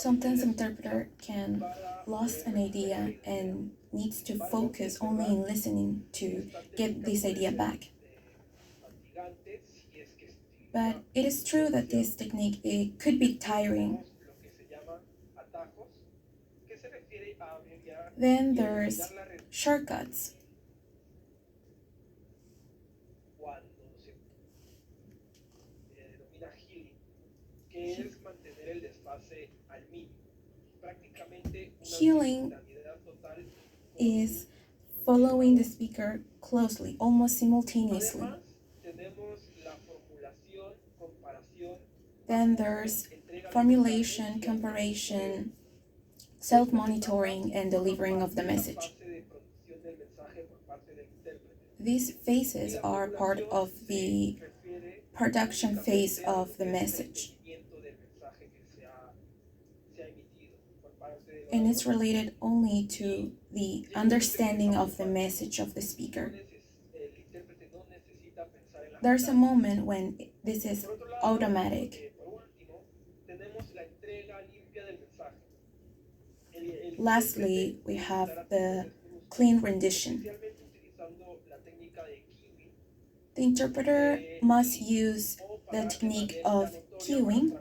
Sometimes interpreter can lost an idea and needs to focus only in listening to get this idea back. But it is true that this technique it could be tiring. Then there's shortcuts. Healing is following the speaker closely, almost simultaneously. Then there's formulation, comparison, self-monitoring, and delivering of the message. These phases are part of the production phase of the message. And it's related only to the understanding of the message of the speaker. There's a moment when this is automatic. Lastly, we have the clean rendition. The interpreter must use the technique of cueing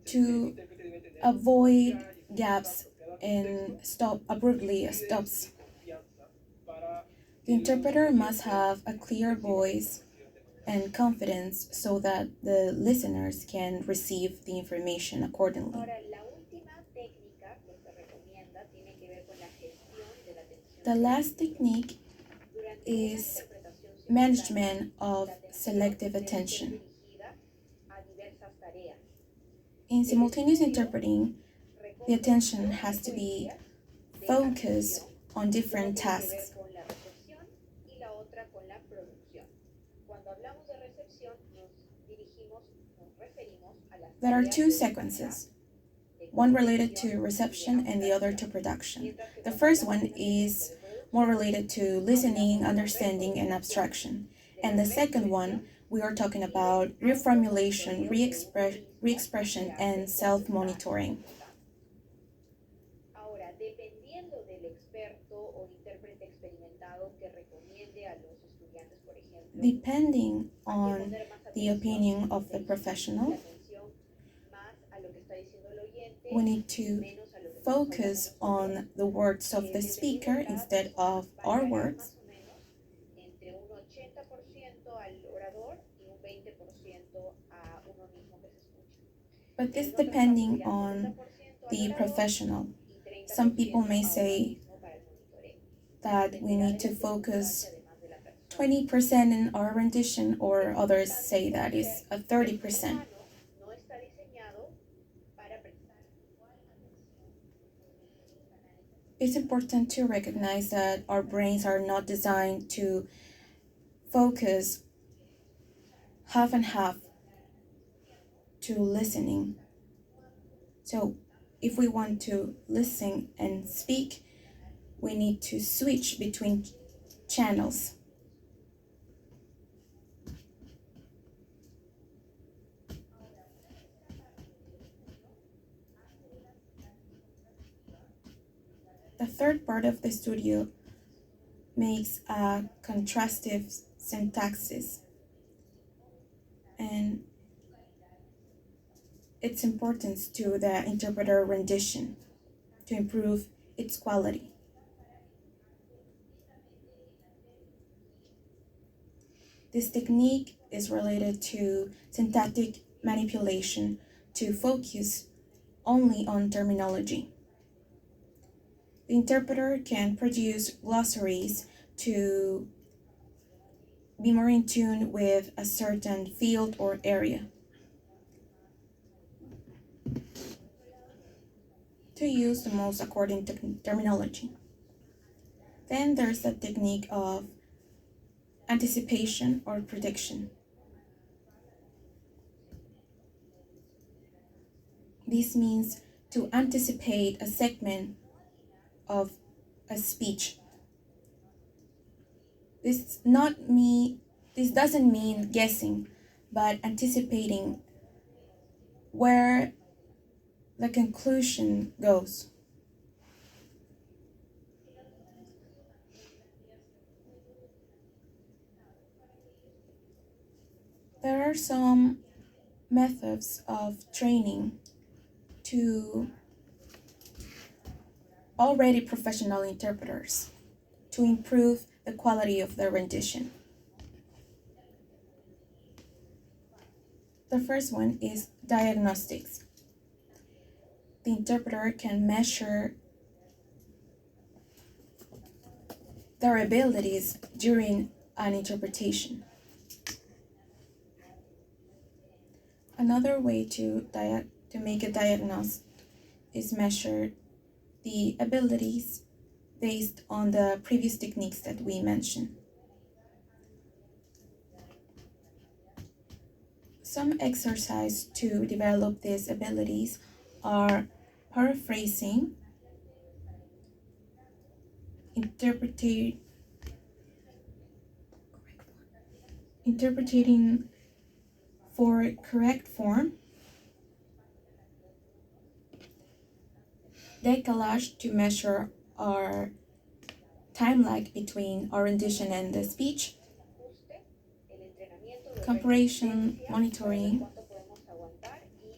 to avoid gaps and stop abruptly stops. The interpreter must have a clear voice and confidence so that the listeners can receive the information accordingly. The last technique is management of selective attention. In simultaneous interpreting, the attention has to be focused on different tasks. There are two sequences, one related to reception and the other to production. The first one is more related to listening, understanding, and abstraction. And the second one, we are talking about reformulation, re-expression, and self-monitoring. Depending on the opinion of the professional, we need to focus on the words of the speaker instead of our words. But this depending on the professional. Some people may say that we need to focus 20% in our rendition, or others say that is a 30%. It's important to recognize that our brains are not designed to focus half and half to listening. So if we want to listen and speak, we need to switch between channels. The third part of the studio makes a contrastive syntaxis, and its importance to the interpreter rendition to improve its quality. This technique is related to syntactic manipulation to focus only on terminology. The interpreter can produce glossaries to be more in tune with a certain field or area. To use the most according to terminology. Then there's the technique of anticipation or prediction. This means to anticipate a segment of a speech. This doesn't mean guessing, but anticipating where the conclusion goes. There are some methods of training to already professional interpreters to improve the quality of their rendition. The first one is diagnostics. The interpreter can measure their abilities during an interpretation. Another way to make a diagnosis is measure the abilities based on the previous techniques that we mentioned. Some exercise to develop these abilities are paraphrasing, interpreting for correct form, decalage to measure our time lag between our rendition and the speech, comparison, monitoring,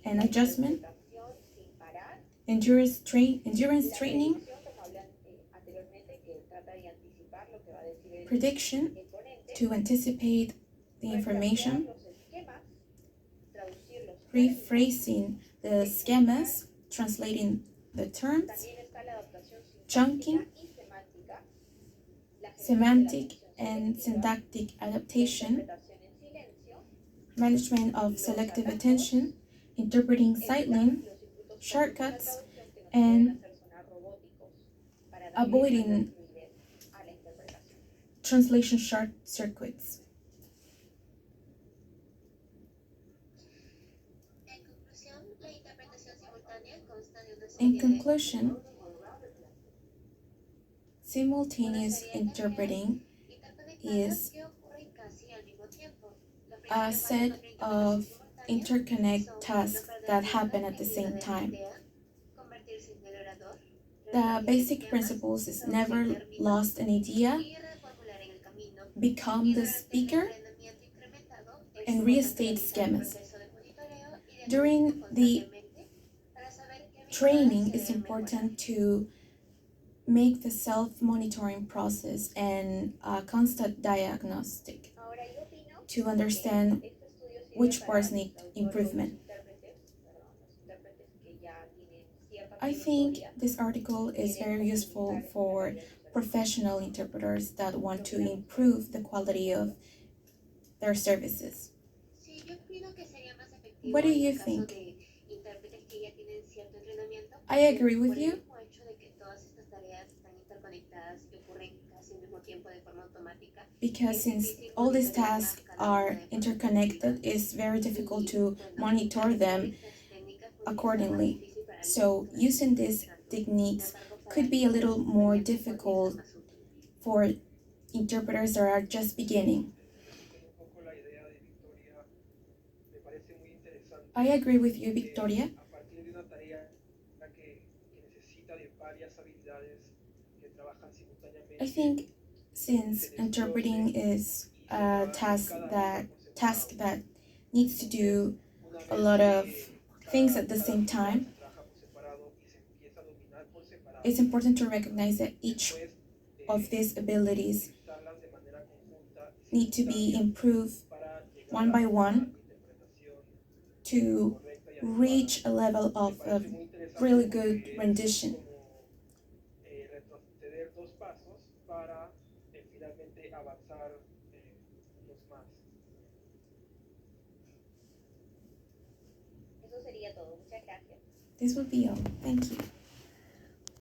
and adjustment, endurance training, prediction to anticipate the information, rephrasing the schemas, translating the terms, chunking, semantic and syntactic adaptation, management of selective attention, interpreting sightline, shortcuts, and avoiding translation short circuits. In conclusion, simultaneous interpreting is a set of interconnect tasks that happen at the same time. The basic principles is never lost an idea, become the speaker, and restate schemas. During the training, it's important to make the self-monitoring process and a constant diagnostic to understand which parts need improvement. I think this article is very useful for professional interpreters that want to improve the quality of their services. What do you think? I agree with you. Because since all these tasks are interconnected, it's very difficult to monitor them accordingly. So using these techniques could be a little more difficult for interpreters that are just beginning. I agree with you, Victoria. I think since interpreting is a task that needs to do a lot of things at the same time, it's important to recognize that each of these abilities need to be improved one by one to reach a level of a really good rendition. This would be all. Thank you.